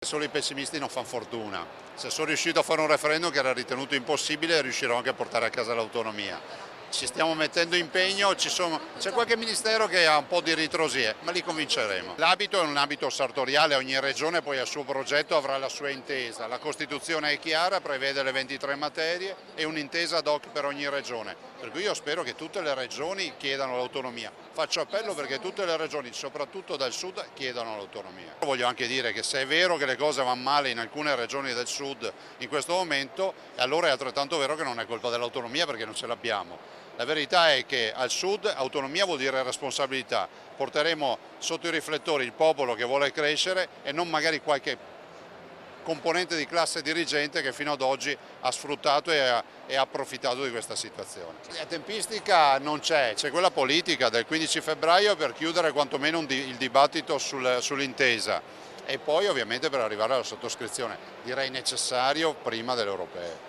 Solo i pessimisti non fanno fortuna. Se sono riuscito a fare un referendum che era ritenuto impossibile, riuscirò anche a portare a casa l'autonomia. Ci stiamo mettendo impegno, c'è qualche ministero che ha un po' di ritrosie, ma li convinceremo. L'abito è un abito sartoriale, ogni regione poi al suo progetto avrà la sua intesa. La Costituzione è chiara, prevede le 23 materie e un'intesa ad hoc per ogni regione. Per cui io spero che tutte le regioni chiedano l'autonomia. Faccio appello perché tutte le regioni, soprattutto dal sud, chiedano l'autonomia. Voglio anche dire che se è vero che le cose vanno male in alcune regioni del sud in questo momento, allora è altrettanto vero che non è colpa dell'autonomia perché non ce l'abbiamo. La verità è che al sud autonomia vuol dire responsabilità, porteremo sotto i riflettori il popolo che vuole crescere e non magari qualche componente di classe dirigente che fino ad oggi ha sfruttato e ha approfittato di questa situazione. La tempistica non c'è quella politica del 15 febbraio per chiudere quantomeno il dibattito sull'intesa e poi ovviamente per arrivare alla sottoscrizione, direi necessario prima delle europee.